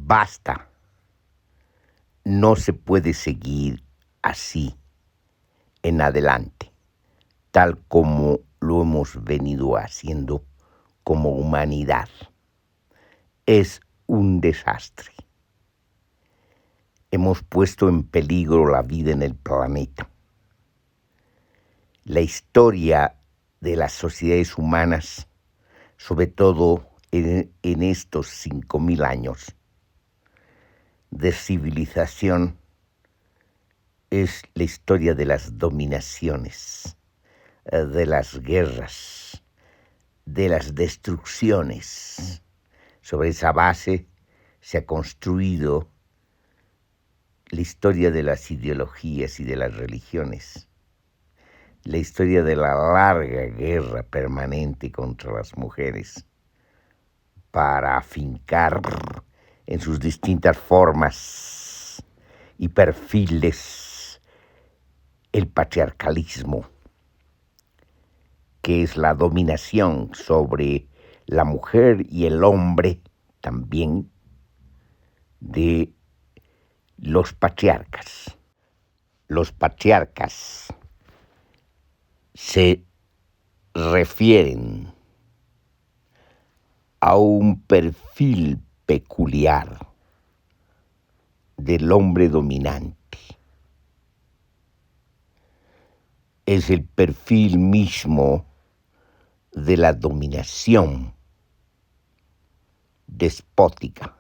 Basta, no se puede seguir así en adelante, tal como lo hemos venido haciendo como humanidad. Es un desastre. Hemos puesto en peligro la vida en el planeta. La historia de las sociedades humanas, sobre todo en estos 5.000 años de civilización, es la historia de las dominaciones, de las guerras, de las destrucciones. Sobre esa base se ha construido la historia de las ideologías y de las religiones, la historia de la larga guerra permanente contra las mujeres para afincar en sus distintas formas y perfiles el patriarcalismo, que es la dominación sobre la mujer y el hombre también de los patriarcas. Los patriarcas se refieren a un perfil peculiar del hombre dominante. Es el perfil mismo de la dominación despótica.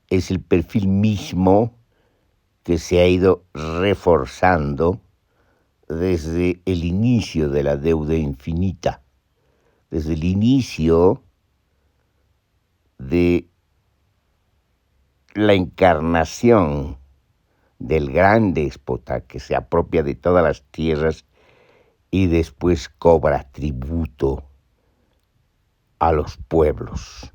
Es el perfil mismo que se ha ido reforzando desde el inicio de la deuda infinita, desde el inicio de la encarnación del gran déspota que se apropia de todas las tierras y después cobra tributo a los pueblos.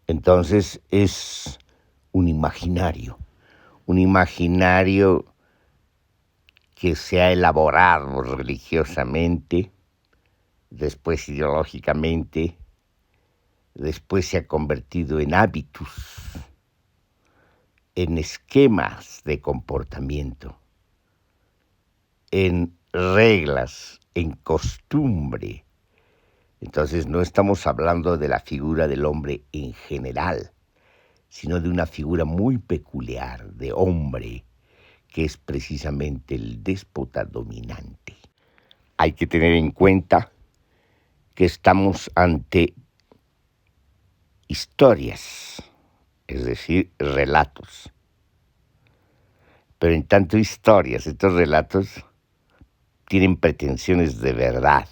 Entonces es un imaginario que se ha elaborado religiosamente, después ideológicamente, después se ha convertido en hábitos, en esquemas de comportamiento, en reglas, en costumbre. Entonces no estamos hablando de la figura del hombre en general, sino de una figura muy peculiar de hombre, que es precisamente el déspota dominante. Hay que tener en cuenta que estamos ante historias, es decir, relatos. Pero en tanto historias, estos relatos tienen pretensiones de verdad.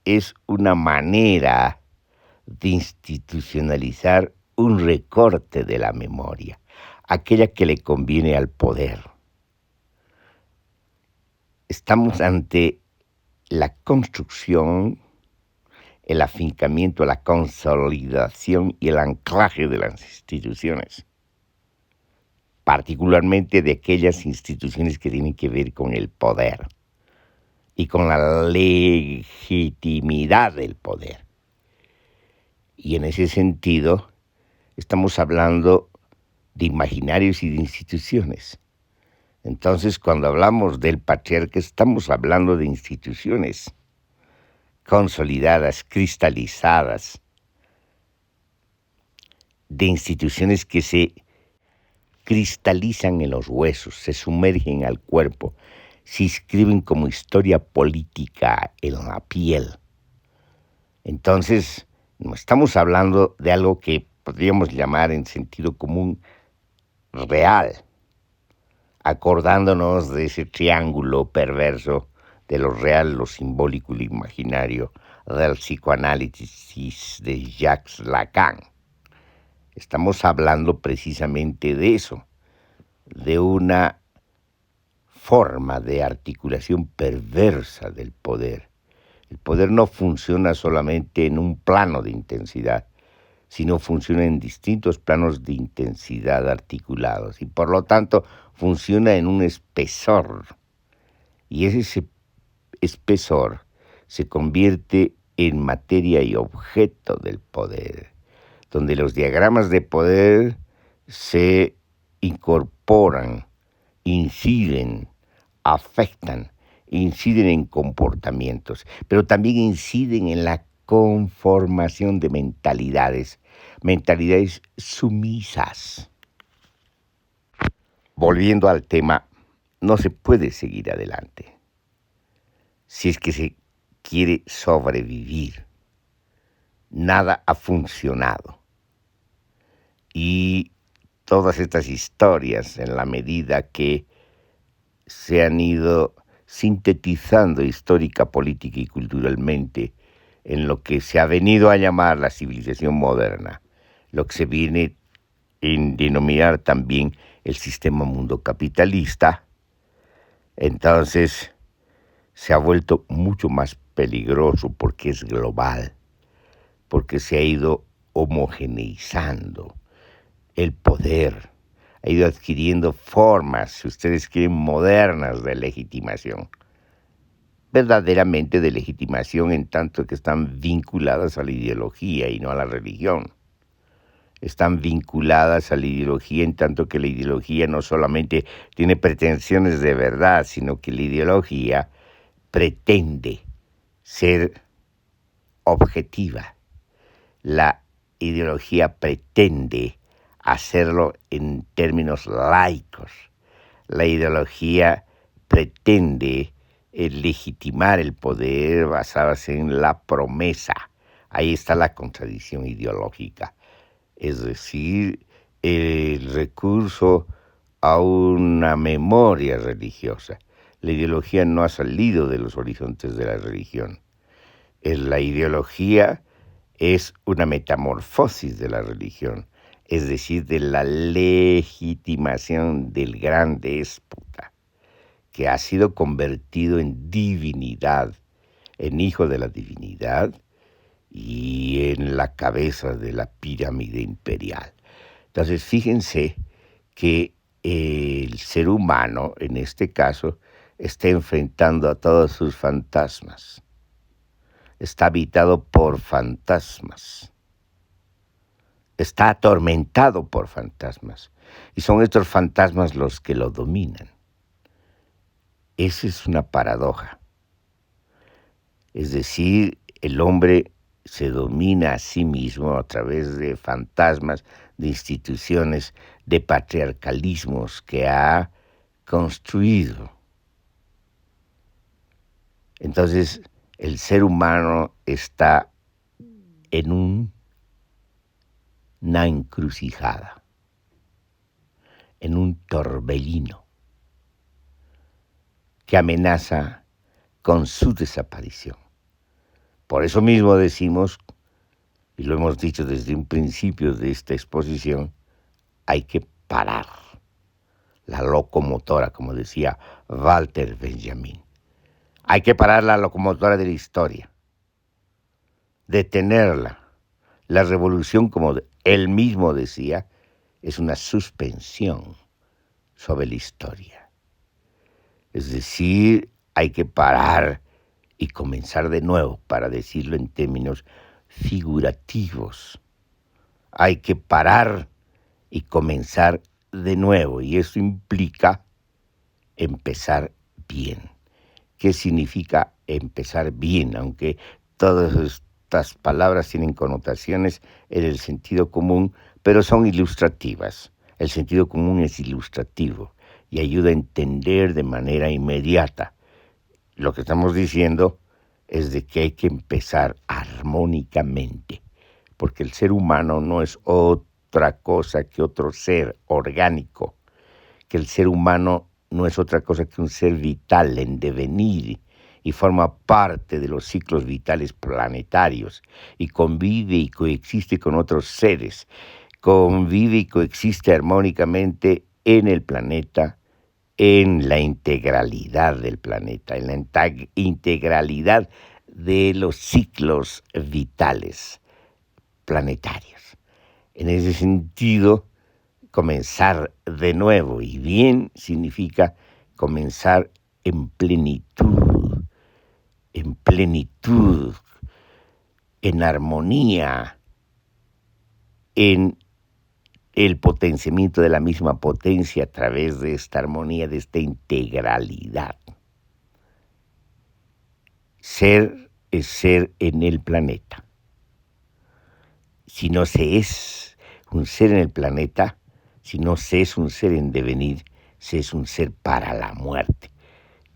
Es una manera de institucionalizar un recorte de la memoria, aquella que le conviene al poder. Estamos ante la construcción, el afincamiento, la consolidación y el anclaje de las instituciones, particularmente de aquellas instituciones que tienen que ver con el poder y con la legitimidad del poder. Y en ese sentido, estamos hablando de imaginarios y de instituciones. Entonces, cuando hablamos del patriarca, estamos hablando de instituciones consolidadas, cristalizadas, de instituciones que se cristalizan en los huesos, se sumergen al cuerpo, se inscriben como historia política en la piel. Entonces, no estamos hablando de algo que podríamos llamar en sentido común real, acordándonos de ese triángulo perverso de lo real, lo simbólico y lo imaginario del psicoanálisis de Jacques Lacan. Estamos hablando precisamente de eso, de una forma de articulación perversa del poder. El poder no funciona solamente en un plano de intensidad, sino funciona en distintos planos de intensidad articulados y por lo tanto funciona en un espesor. Y ese espesor se convierte en materia y objeto del poder, donde los diagramas de poder se incorporan, inciden, afectan, inciden en comportamientos, pero también inciden en la conformación de mentalidades sumisas. Volviendo al tema, no se puede seguir adelante si es que se quiere sobrevivir. Nada ha funcionado. Y todas estas historias, en la medida que se han ido sintetizando histórica, política y culturalmente en lo que se ha venido a llamar la civilización moderna, lo que se viene en denominar también el sistema mundo capitalista, entonces se ha vuelto mucho más peligroso porque es global, porque se ha ido homogeneizando el poder, ha ido adquiriendo formas, si ustedes quieren, modernas de legitimación, verdaderamente de legitimación en tanto que están vinculadas a la ideología y no a la religión. Están vinculadas a la ideología en tanto que la ideología no solamente tiene pretensiones de verdad, sino que la ideología pretende ser objetiva. La ideología pretende hacerlo en términos laicos. La ideología pretende legitimar el poder basándose en la promesa. Ahí está la contradicción ideológica. Es decir, el recurso a una memoria religiosa. La ideología no ha salido de los horizontes de la religión. La ideología es una metamorfosis de la religión, es decir, de la legitimación del gran déspota, que ha sido convertido en divinidad, en hijo de la divinidad y en la cabeza de la pirámide imperial. Entonces, fíjense que el ser humano, en este caso, está enfrentando a todos sus fantasmas. Está habitado por fantasmas. Está atormentado por fantasmas. Y son estos fantasmas los que lo dominan. Esa es una paradoja. Es decir, el hombre se domina a sí mismo a través de fantasmas, de instituciones, de patriarcalismos que ha construido. Entonces, el ser humano está en una encrucijada, en un torbellino que amenaza con su desaparición. Por eso mismo decimos, y lo hemos dicho desde un principio de esta exposición, hay que parar la locomotora, como decía Walter Benjamin. Hay que parar la locomotora de la historia, detenerla. La revolución, como él mismo decía, es una suspensión sobre la historia. Es decir, hay que parar y comenzar de nuevo, para decirlo en términos figurativos. Hay que parar y comenzar de nuevo, y eso implica empezar bien. ¿Qué significa empezar bien? Aunque todas estas palabras tienen connotaciones en el sentido común, pero son ilustrativas. El sentido común es ilustrativo y ayuda a entender de manera inmediata. Lo que estamos diciendo es de que hay que empezar armónicamente, porque el ser humano no es otra cosa que otro ser orgánico, que el ser humano no es otra cosa que un ser vital en devenir y forma parte de los ciclos vitales planetarios y convive y coexiste con otros seres, convive y coexiste armónicamente en el planeta, en la integralidad del planeta, en la integralidad de los ciclos vitales planetarios. En ese sentido, comenzar de nuevo y bien significa comenzar en plenitud, en armonía, en el potenciamiento de la misma potencia a través de esta armonía, de esta integralidad. Ser es ser en el planeta. Si no se es un ser en el planeta, si no se es un ser en devenir, se es un ser para la muerte,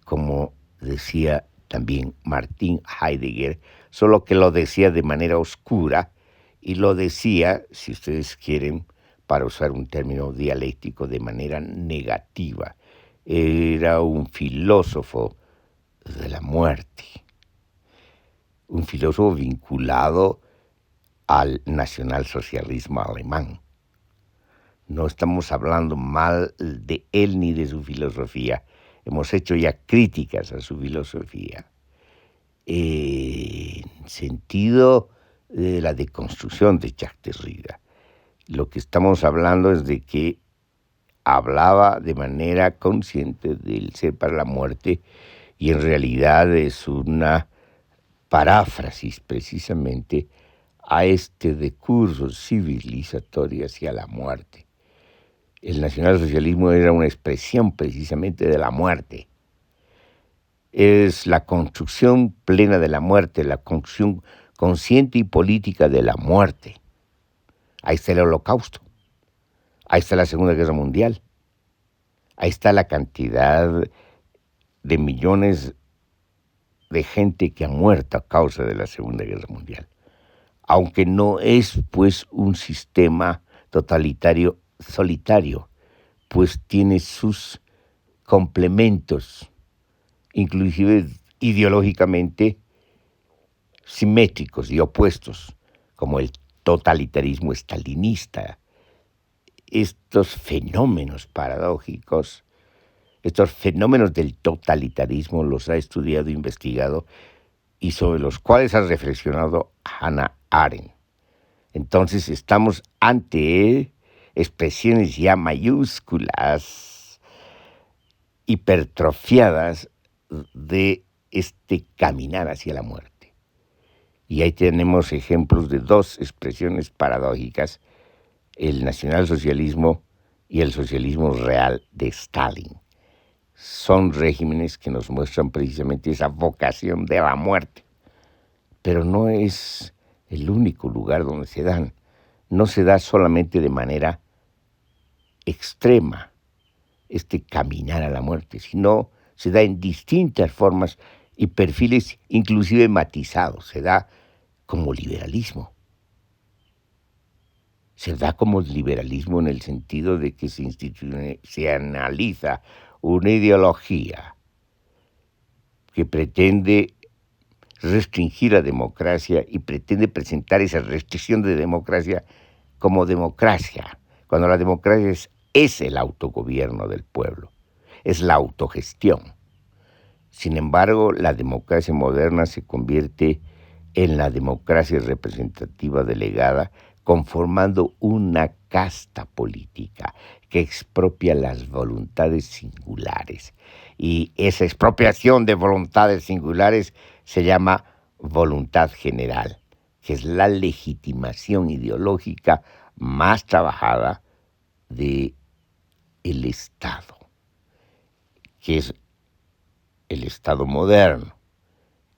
como decía también Martin Heidegger, solo que lo decía de manera oscura y lo decía, si ustedes quieren, para usar un término dialéctico, de manera negativa. Era un filósofo de la muerte, un filósofo vinculado al nacionalsocialismo alemán. No estamos hablando mal de él ni de su filosofía. Hemos hecho ya críticas a su filosofía en sentido de la deconstrucción de Jacques Derrida. Lo que estamos hablando es de que hablaba de manera consciente del ser para la muerte y en realidad es una paráfrasis precisamente a este discurso civilizatorio hacia la muerte. El nacionalsocialismo era una expresión precisamente de la muerte. Es la construcción plena de la muerte, la construcción consciente y política de la muerte. Ahí está el Holocausto, ahí está la Segunda Guerra Mundial, ahí está la cantidad de millones de gente que ha muerto a causa de la Segunda Guerra Mundial. Aunque no es pues un sistema totalitario solitario, pues tiene sus complementos, inclusive ideológicamente simétricos y opuestos, como el totalitarismo estalinista. Estos fenómenos paradójicos, estos fenómenos del totalitarismo los ha estudiado e investigado y sobre los cuales ha reflexionado Hannah Arendt. Entonces estamos ante expresiones ya mayúsculas, hipertrofiadas de este caminar hacia la muerte. Y ahí tenemos ejemplos de dos expresiones paradójicas, el nacionalsocialismo y el socialismo real de Stalin. Son regímenes que nos muestran precisamente esa vocación de la muerte, pero no es el único lugar donde se dan. No se da solamente de manera extrema este caminar a la muerte, sino se da en distintas formas y perfiles inclusive matizados. Se da como liberalismo. Se da como liberalismo en el sentido de que se analiza una ideología que pretende restringir la democracia y pretende presentar esa restricción de democracia como democracia, cuando la democracia es el autogobierno del pueblo, es la autogestión. Sin embargo, la democracia moderna se convierte en la democracia representativa delegada, conformando una casta política que expropia las voluntades singulares. Y esa expropiación de voluntades singulares se llama voluntad general, que es la legitimación ideológica más trabajada del Estado, que es el Estado moderno,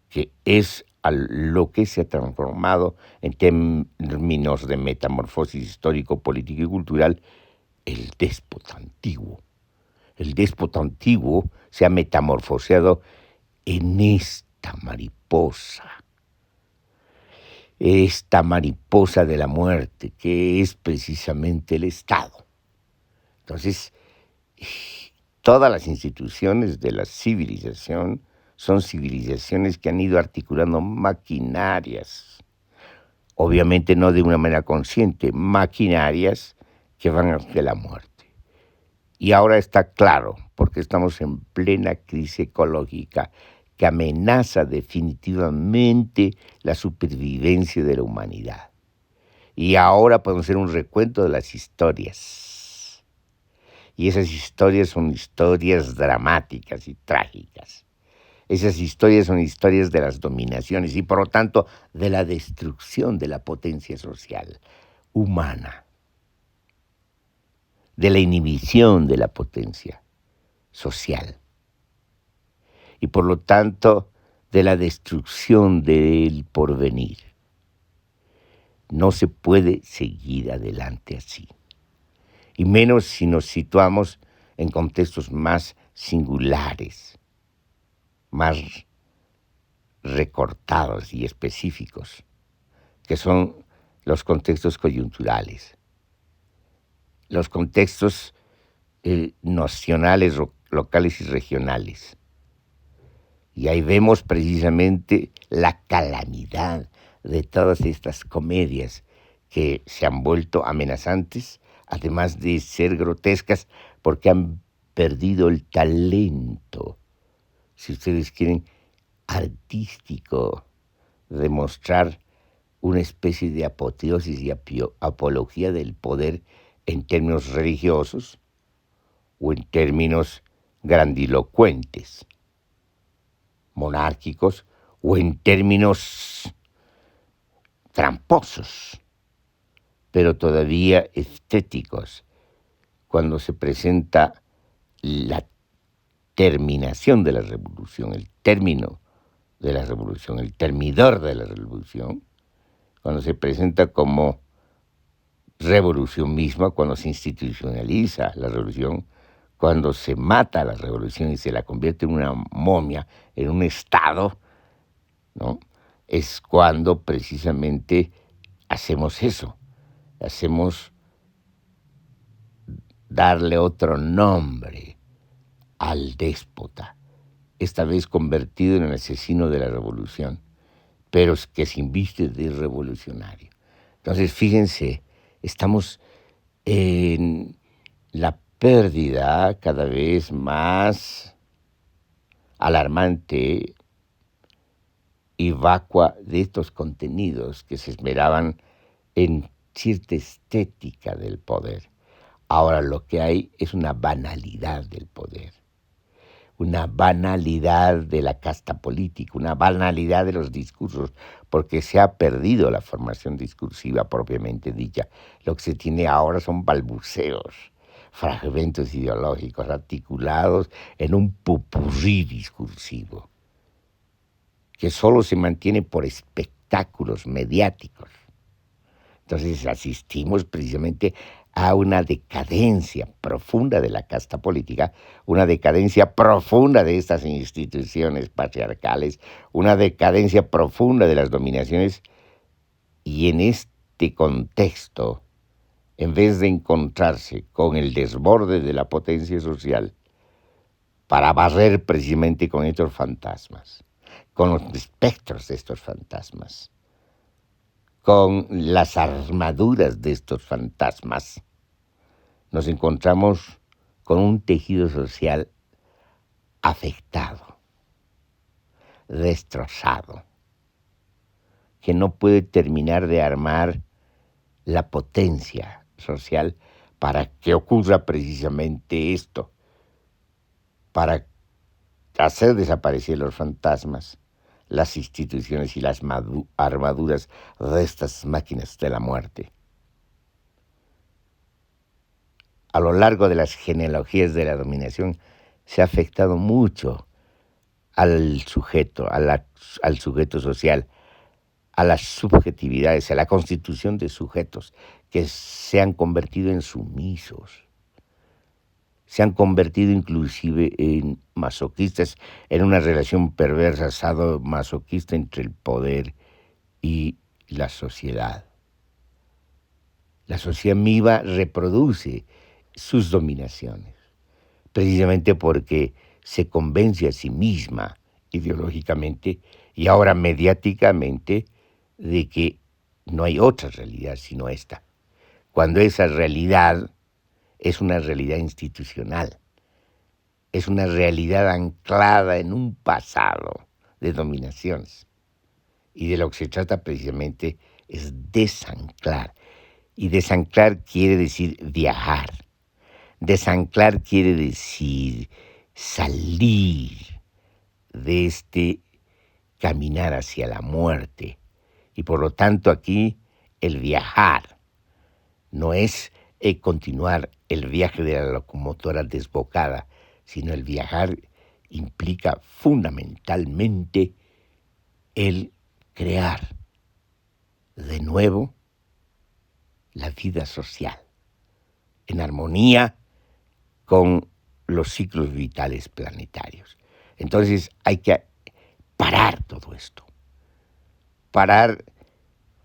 que es a lo que se ha transformado en términos de metamorfosis histórico, político y cultural, el déspota antiguo. El déspota antiguo se ha metamorfoseado en esta mariposa de la muerte, que es precisamente el Estado. Entonces, todas las instituciones de la civilización son civilizaciones que han ido articulando maquinarias, obviamente no de una manera consciente, maquinarias que van hacia la muerte. Y ahora está claro, porque estamos en plena crisis ecológica que amenaza definitivamente la supervivencia de la humanidad. Y ahora podemos hacer un recuento de las historias. Y esas historias son historias dramáticas y trágicas. Esas historias son historias de las dominaciones y por lo tanto de la destrucción de la potencia social humana, de la inhibición de la potencia social y por lo tanto de la destrucción del porvenir. No se puede seguir adelante así, y menos si nos situamos en contextos más singulares, más recortados y específicos, que son los contextos coyunturales, los contextos nacionales, locales y regionales. Y ahí vemos precisamente la calamidad de todas estas comedias que se han vuelto amenazantes, además de ser grotescas, porque han perdido el talento, si ustedes quieren, artístico, de mostrar una especie de apoteosis y apología del poder en términos religiosos o en términos grandilocuentes, monárquicos, o en términos tramposos, pero todavía estéticos, cuando se presenta la terminación de la revolución, el término de la revolución, el termidor de la revolución, cuando se presenta como revolución misma, cuando se institucionaliza la revolución, cuando se mata la revolución y se la convierte en una momia, en un estado, ¿no? Es cuando precisamente hacemos eso, hacemos darle otro nombre al déspota, esta vez convertido en el asesino de la revolución, pero que se inviste de revolucionario. Entonces, fíjense, estamos en la pérdida cada vez más alarmante y vacua de estos contenidos que se esmeraban en cierta estética del poder. Ahora lo que hay es una banalidad del poder, una banalidad de la casta política, una banalidad de los discursos, porque se ha perdido la formación discursiva propiamente dicha. Lo que se tiene ahora son balbuceos, fragmentos ideológicos articulados en un popurrí discursivo, que solo se mantiene por espectáculos mediáticos. Entonces asistimos precisamente a una decadencia profunda de la casta política, una decadencia profunda de estas instituciones patriarcales, una decadencia profunda de las dominaciones, y en este contexto, en vez de encontrarse con el desborde de la potencia social para barrer precisamente con estos fantasmas, con los espectros de estos fantasmas, con las armaduras de estos fantasmas, nos encontramos con un tejido social afectado, destrozado, que no puede terminar de armar la potencia social para que ocurra precisamente esto, para hacer desaparecer los fantasmas, las instituciones y las armaduras de estas máquinas de la muerte. A lo largo de las genealogías de la dominación se ha afectado mucho al sujeto, al sujeto social, a las subjetividades, a la constitución de sujetos que se han convertido en sumisos, se han convertido inclusive en masoquistas, en una relación perversa, sadomasoquista entre el poder y la sociedad. La sociedad misma reproduce sus dominaciones, precisamente porque se convence a sí misma ideológicamente y ahora mediáticamente de que no hay otra realidad sino esta, cuando esa realidad es una realidad institucional, es una realidad anclada en un pasado de dominaciones. Y de lo que se trata precisamente es desanclar. Y desanclar quiere decir viajar. Desanclar quiere decir salir de este caminar hacia la muerte. Y por lo tanto aquí el viajar no es continuar el viaje de la locomotora desbocada, sino el viajar implica fundamentalmente el crear de nuevo la vida social, en armonía con los ciclos vitales planetarios. Entonces hay que parar todo esto, parar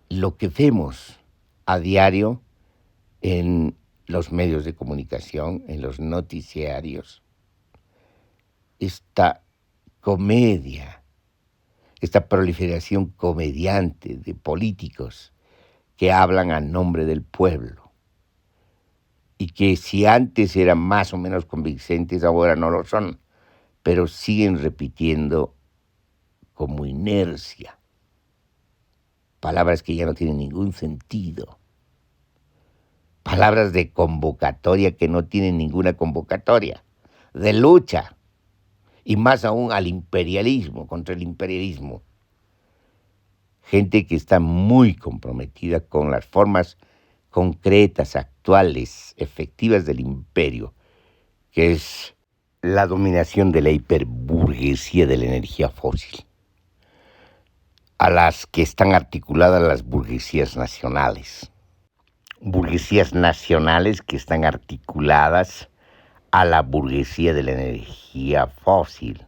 lo que vemos a diario en los medios de comunicación, en los noticiarios, esta comedia, esta proliferación comediante de políticos que hablan a nombre del pueblo y que si antes eran más o menos convincentes, ahora no lo son, pero siguen repitiendo como inercia palabras que ya no tienen ningún sentido, palabras de convocatoria que no tienen ninguna convocatoria, de lucha, y más aún al imperialismo, contra el imperialismo. Gente que está muy comprometida con las formas concretas, actuales, efectivas del imperio, que es la dominación de la hiperburguesía de la energía fósil, a las que están articuladas las burguesías nacionales. Burguesías nacionales que están articuladas a la burguesía de la energía fósil,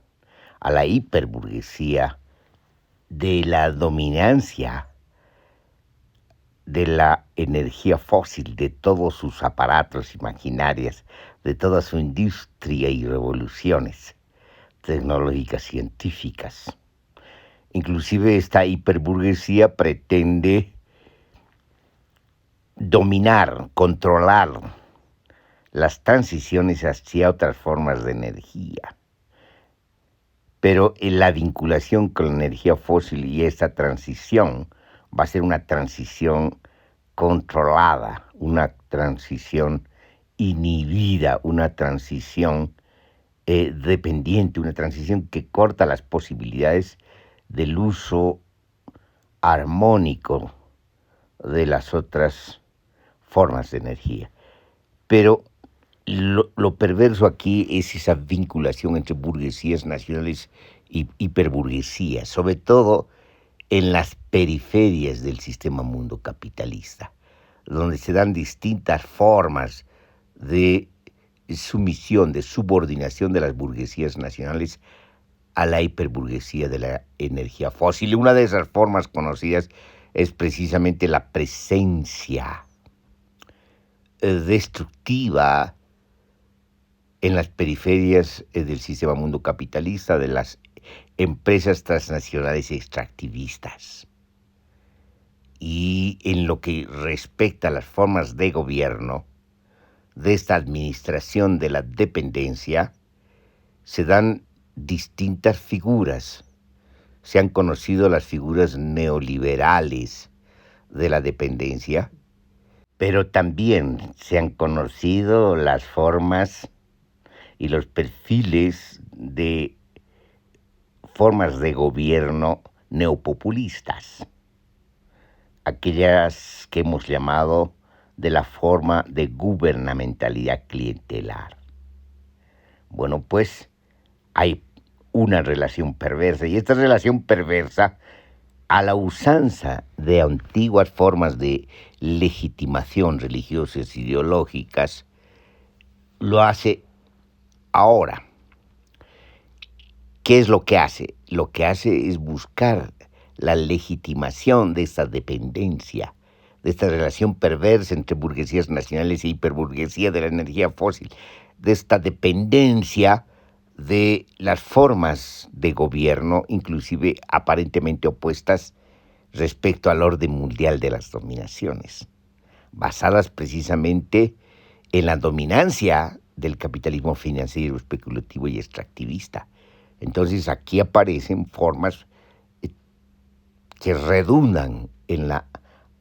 a la hiperburguesía de la dominancia de la energía fósil, de todos sus aparatos y maquinarias, de toda su industria y revoluciones tecnológicas, científicas. Inclusive esta hiperburguesía pretende dominar, controlar las transiciones hacia otras formas de energía. Pero en la vinculación con la energía fósil y esta transición va a ser una transición controlada, una transición inhibida, una transición dependiente, una transición que corta las posibilidades del uso armónico de las otras formas de energía. Pero lo perverso aquí es esa vinculación entre burguesías nacionales y hiperburguesías, sobre todo en las periferias del sistema mundo capitalista, donde se dan distintas formas de sumisión, de subordinación de las burguesías nacionales a la hiperburguesía de la energía fósil. Y una de esas formas conocidas es precisamente la presencia destructiva en las periferias del sistema mundo capitalista de las empresas transnacionales extractivistas. Y en lo que respecta a las formas de gobierno de esta administración de la dependencia, se dan distintas figuras. Se han conocido las figuras neoliberales de la dependencia, pero también se han conocido las formas y los perfiles de formas de gobierno neopopulistas, aquellas que hemos llamado de la forma de gubernamentalidad clientelar. Bueno, pues hay una relación perversa, y esta relación perversa, a la usanza de antiguas formas de legitimación religiosas, ideológicas, lo hace ahora. ¿Qué es lo que hace? Lo que hace es buscar la legitimación de esta dependencia, de esta relación perversa entre burguesías nacionales e hiperburguesía de la energía fósil, de esta dependencia de las formas de gobierno, inclusive aparentemente opuestas respecto al orden mundial de las dominaciones, basadas precisamente en la dominancia del capitalismo financiero, especulativo y extractivista. Entonces aquí aparecen formas que redundan en la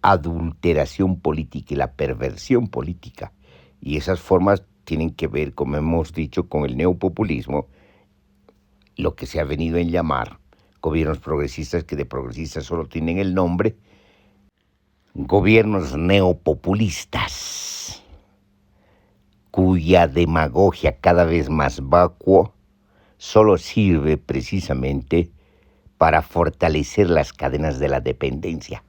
adulteración política y la perversión política. Y esas formas tienen que ver, como hemos dicho, con el neopopulismo lo que se ha venido a llamar gobiernos progresistas, que de progresistas solo tienen el nombre, gobiernos neopopulistas, cuya demagogia cada vez más vacua solo sirve precisamente para fortalecer las cadenas de la dependencia,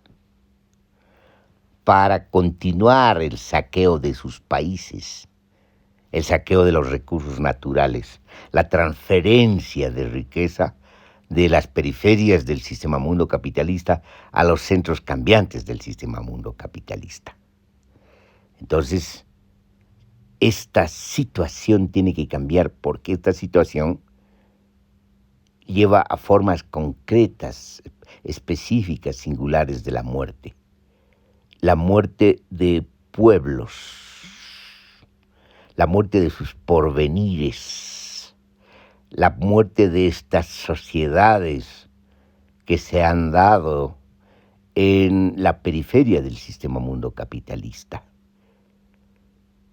para continuar el saqueo de sus países, el saqueo de los recursos naturales, la transferencia de riqueza de las periferias del sistema mundo capitalista a los centros cambiantes del sistema mundo capitalista. Entonces, esta situación tiene que cambiar, porque esta situación lleva a formas concretas, específicas, singulares de la muerte. La muerte de pueblos, la muerte de sus porvenires, la muerte de estas sociedades que se han dado en la periferia del sistema mundo capitalista.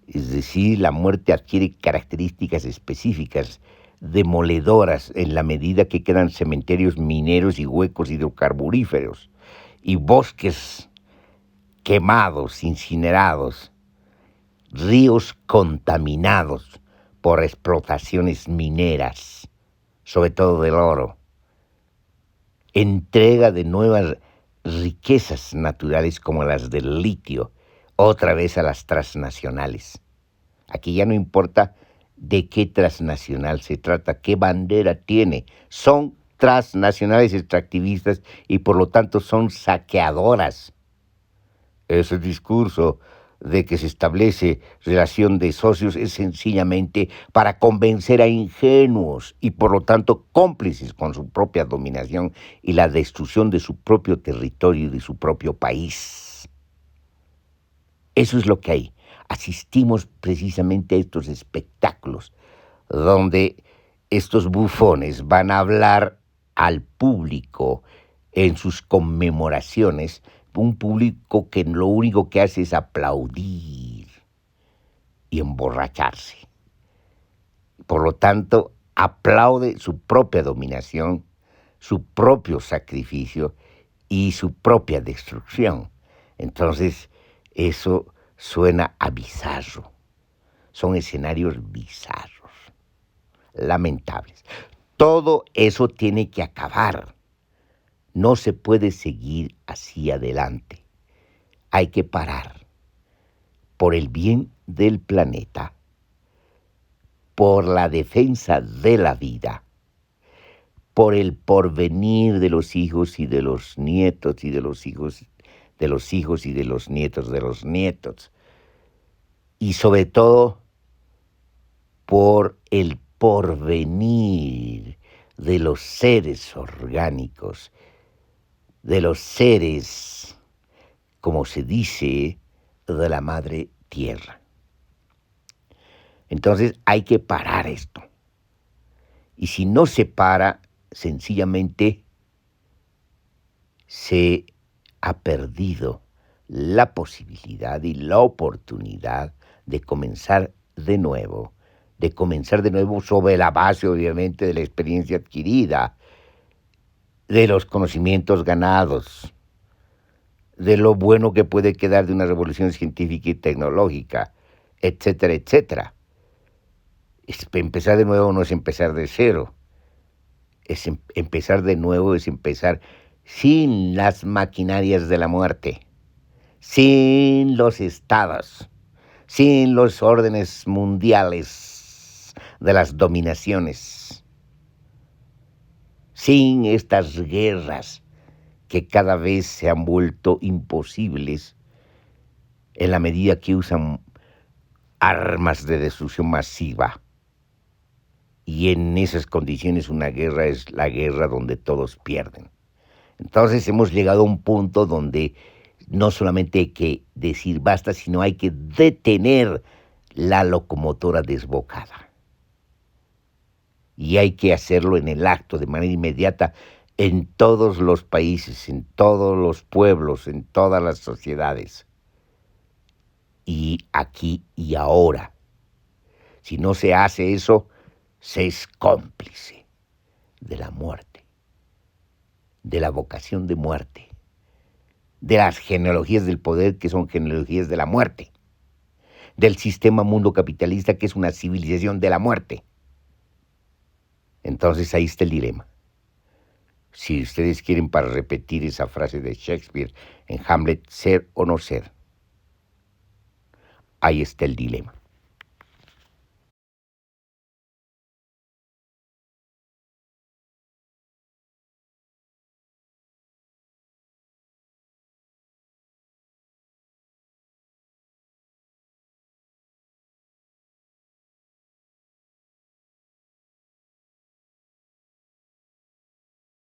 Es decir, la muerte adquiere características específicas, demoledoras, en la medida que quedan cementerios mineros y huecos hidrocarburíferos y bosques quemados, incinerados, ríos contaminados por explotaciones mineras, sobre todo del oro, entrega de nuevas riquezas naturales como las del litio, otra vez a las transnacionales. Aquí ya no importa de qué transnacional se trata, qué bandera tiene, son transnacionales extractivistas y por lo tanto son saqueadoras. Ese discurso de que se establece relación de socios es sencillamente para convencer a ingenuos y por lo tanto cómplices con su propia dominación y la destrucción de su propio territorio y de su propio país. Eso es lo que hay. Asistimos precisamente a estos espectáculos donde estos bufones van a hablar al público en sus conmemoraciones, un público que lo único que hace es aplaudir y emborracharse. Por lo tanto, aplaude su propia dominación, su propio sacrificio y su propia destrucción. Entonces, eso suena a bizarro. Son escenarios bizarros, lamentables. Todo eso tiene que acabar. No se puede seguir así adelante. Hay que parar. Por el bien del planeta, por la defensa de la vida, por el porvenir de los hijos y de los nietos y de los hijos de los hijos y de los nietos de los nietos. Y sobre todo, por el porvenir de los seres orgánicos, de los seres, como se dice, de la madre tierra. Entonces hay que parar esto. Y si no se para, sencillamente se ha perdido la posibilidad y la oportunidad de comenzar de nuevo sobre la base, obviamente, de la experiencia adquirida, de los conocimientos ganados, de lo bueno que puede quedar de una revolución científica y tecnológica, etcétera, etcétera. Empezar de nuevo no es empezar de cero. Empezar de nuevo es empezar sin las maquinarias de la muerte, sin los estados, sin los órdenes mundiales de las dominaciones, sin estas guerras que cada vez se han vuelto imposibles en la medida que usan armas de destrucción masiva. Y en esas condiciones una guerra es la guerra donde todos pierden. Entonces hemos llegado a un punto donde no solamente hay que decir basta, sino hay que detener la locomotora desbocada. Y hay que hacerlo en el acto, de manera inmediata, en todos los países, en todos los pueblos, en todas las sociedades. Y aquí y ahora. Si no se hace eso, se es cómplice de la muerte, de la vocación de muerte, de las genealogías del poder que son genealogías de la muerte, del sistema mundo capitalista que es una civilización de la muerte. Entonces ahí está el dilema. Si ustedes quieren, para repetir esa frase de Shakespeare en Hamlet, ser o no ser, ahí está el dilema.